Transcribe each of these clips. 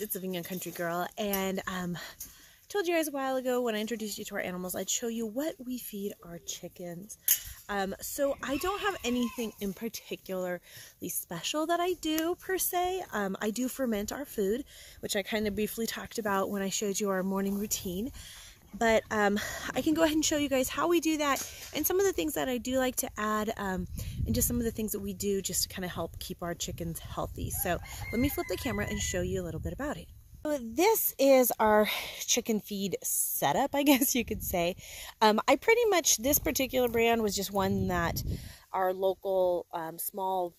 it's Living Young Country Girl, and I told you guys a while ago when I introduced you to our animals, I'd show you what we feed our chickens. So I don't have anything in particularly special that I do per se. I do ferment our food, which I kind of briefly talked about when I showed you our morning routine. But I can go ahead and show you guys how we do that and some of the things that I do like to add and just some of the things that we do just to kind of help keep our chickens healthy. So let me flip the camera and show you a little bit about it. So this is our chicken feed setup, I guess you could say. I pretty much, this particular brand was just one that our local small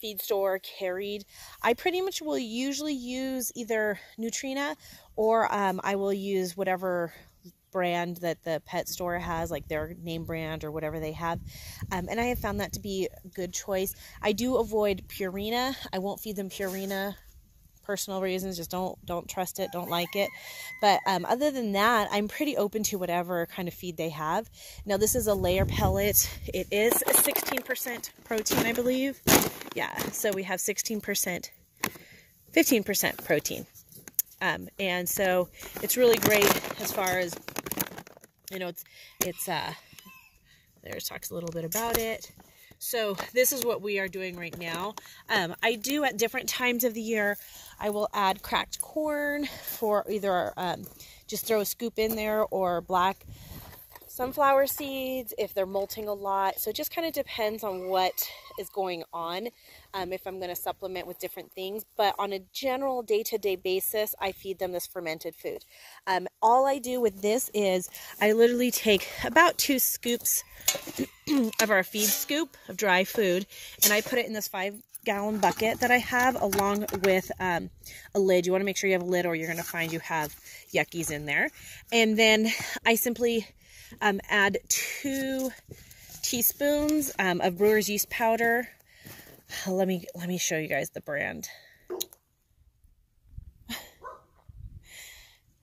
feed store carried. I pretty much will usually use either Nutrina or I will use whatever brand that the pet store has, like their name brand or whatever they have. And I have found that to be a good choice. I do avoid Purina. I won't feed them Purina. Personal reasons, just don't trust it, don't like it. But other than that, I'm pretty open to whatever kind of feed they have. Now this is a layer pellet. It is 16% protein, I believe. Yeah, so we have 16%, 15% protein. And so it's really great as far as, you know, there talks a little bit about it. So this is what we are doing right now. I do at different times of the year, I will add cracked corn for either just throw a scoop in there, or black sunflower seeds if they're molting a lot. So it just kind of depends on what is going on, if I'm going to supplement with different things. But on a general day-to-day basis, I feed them this fermented food. All I do with this is I literally take about 2 scoops of our feed scoop of dry food, and I put it in this 5-gallon bucket that I have, along with a lid. You want to make sure you have a lid, or you're going to find you have yuckies in there. And then I simply add 2 teaspoons of brewer's yeast powder. Let me show you guys the brand.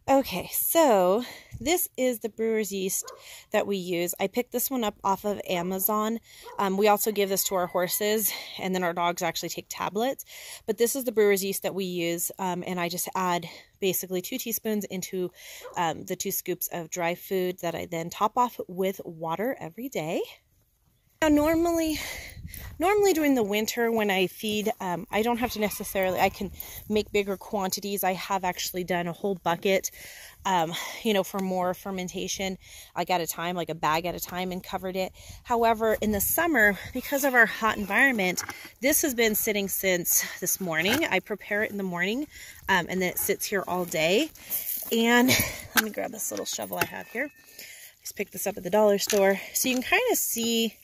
Okay, so this is the brewer's yeast that we use. I picked this one up off of Amazon. We also give this to our horses, and then our dogs actually take tablets. But this is the brewer's yeast that we use, and I just add basically 2 teaspoons into the 2 scoops of dry food that I then top off with water every day. Now, normally during the winter when I feed, I don't have to necessarily, I can make bigger quantities. I have actually done a whole bucket, you know, for more fermentation, like at a time, like a bag at a time, and covered it. However, in the summer, because of our hot environment, this has been sitting since this morning. I prepare it in the morning, and then it sits here all day. And let me grab this little shovel I have here. Just picked this up at the dollar store. So you can kind of see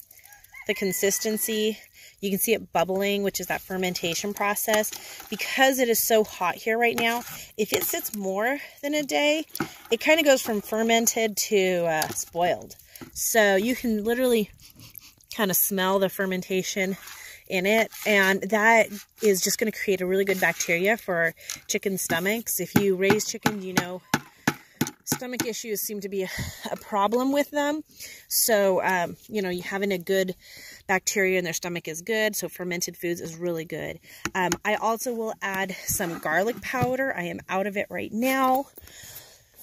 the consistency. You can see it bubbling, which is that fermentation process. Because it is so hot here right now, if it sits more than a day, it kind of goes from fermented to spoiled. So you can literally kind of smell the fermentation in it, and that is just going to create a really good bacteria for chicken stomachs. If you raise chickens, you know stomach issues seem to be a problem with them. So, you know, having a good bacteria in their stomach is good. So fermented foods is really good. I also will add some garlic powder. I am out of it right now,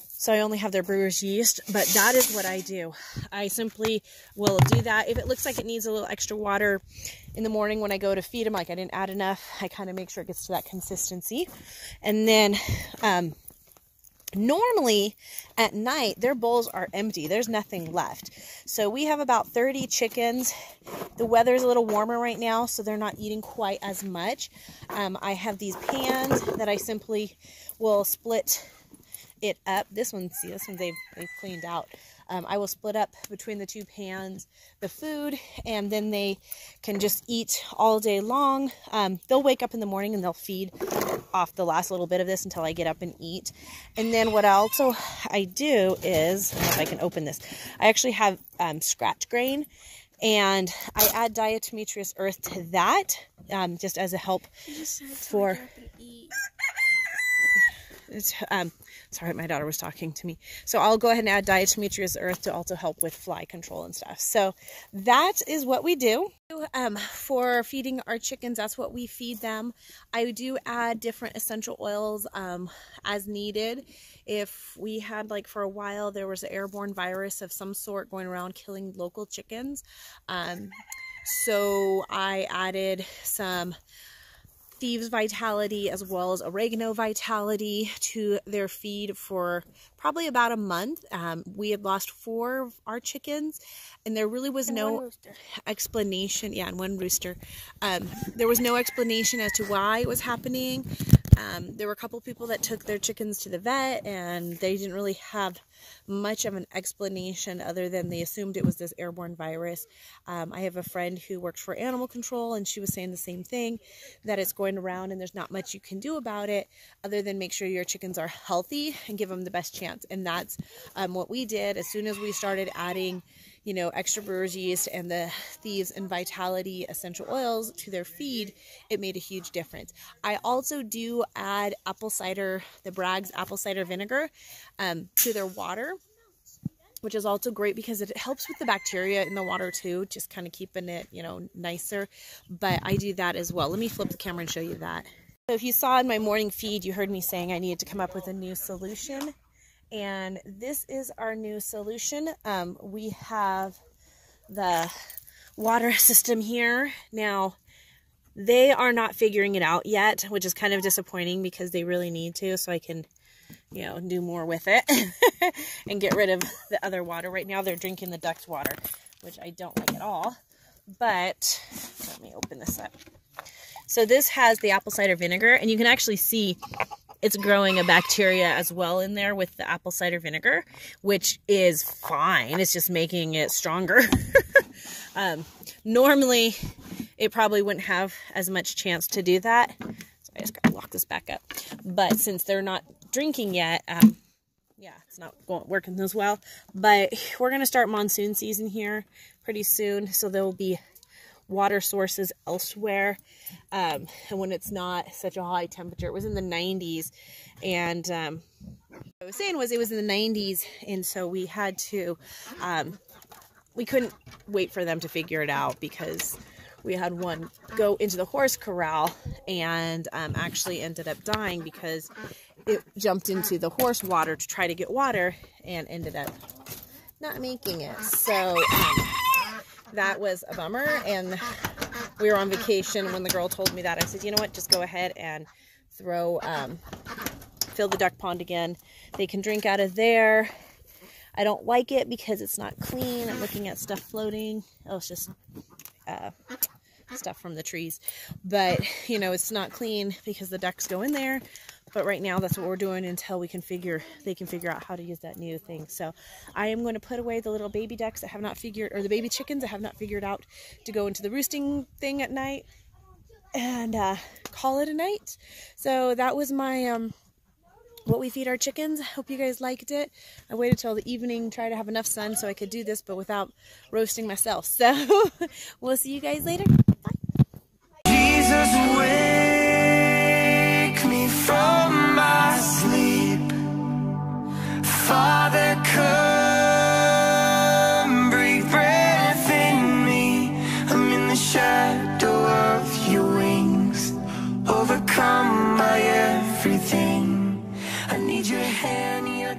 so I only have their brewer's yeast, but that is what I do. I simply will do that. If it looks like it needs a little extra water in the morning when I go to feed them, like I didn't add enough, I kind of make sure it gets to that consistency. And then, normally at night, their bowls are empty. There's nothing left. So we have about 30 chickens. The weather's a little warmer right now, so they're not eating quite as much. I have these pans that I simply will split it up. This one they've cleaned out. I will split up between the 2 pans the food, and then they can just eat all day long. They'll wake up in the morning and they'll feed off the last little bit of this until I get up and eat. And then what I do is, I don't know if I can open this, I actually have scratch grain, and I add diatomaceous earth to that, just as a help for... Sorry, my daughter was talking to me. So I'll go ahead and add diatomaceous earth to also help with fly control and stuff. So that is what we do. For feeding our chickens, that's what we feed them. I do add different essential oils as needed. If we had, like, for a while, there was an airborne virus of some sort going around killing local chickens. So I added some Thieves Vitality as well as Oregano Vitality to their feed for probably about a month. We had lost 4 of our chickens, and there really was no explanation. Yeah, and 1 rooster. There was no explanation as to why it was happening. There were a couple people that took their chickens to the vet, and they didn't really have much of an explanation other than they assumed it was this airborne virus. I have a friend who works for animal control, and she was saying the same thing, that it's going around and there's not much you can do about it other than make sure your chickens are healthy and give them the best chance. And that's what we did. As soon as we started adding, you know, extra brewer's yeast and the Thieves and Vitality essential oils to their feed, it made a huge difference. I also do add apple cider, the Bragg's apple cider vinegar, to their water, which is also great because it helps with the bacteria in the water too, just kind of keeping it, you know, nicer. But I do that as well. Let me flip the camera and show you that. So if you saw in my morning feed, you heard me saying I needed to come up with a new solution. And this is our new solution. We have the water system here. Now, they are not figuring it out yet, which is kind of disappointing because they really need to, so I can, you know, do more with it and get rid of the other water. Right now they're drinking the duck's water, which I don't like at all. But let me open this up. So this has the apple cider vinegar, and you can actually see it's growing a bacteria as well in there with the apple cider vinegar, which is fine. It's just making it stronger. Normally, it probably wouldn't have as much chance to do that. So I just gotta lock this back up. But since they're not drinking yet, yeah, it's not working as well. But we're gonna start monsoon season here pretty soon, so there will be water sources elsewhere, and when it's not such a high temperature. It was in the 90s, and what I was saying was it was in the 90s, and so we had to we couldn't wait for them to figure it out because we had one go into the horse corral and actually ended up dying because it jumped into the horse water to try to get water and ended up not making it. So that was a bummer, and we were on vacation. When the girl told me that, I said, you know what, just go ahead and fill the duck pond again. They can drink out of there. I don't like it because it's not clean. I'm looking at stuff floating. Oh, it's just stuff from the trees. But, you know, it's not clean because the ducks go in there. But right now, that's what we're doing until they can figure out how to use that new thing. So I am going to put away the little baby ducks that have not figured, or the baby chickens that have not figured out to go into the roosting thing at night, and call it a night. So that was my what we feed our chickens. Hope you guys liked it. I waited till the evening, try to have enough sun so I could do this, but without roasting myself. So we'll see you guys later. Bye. Jesus, wake me from my sleep. Father, come, breathe breath in me. I'm in the shadow of your wings, overcome by everything. I need your hand, your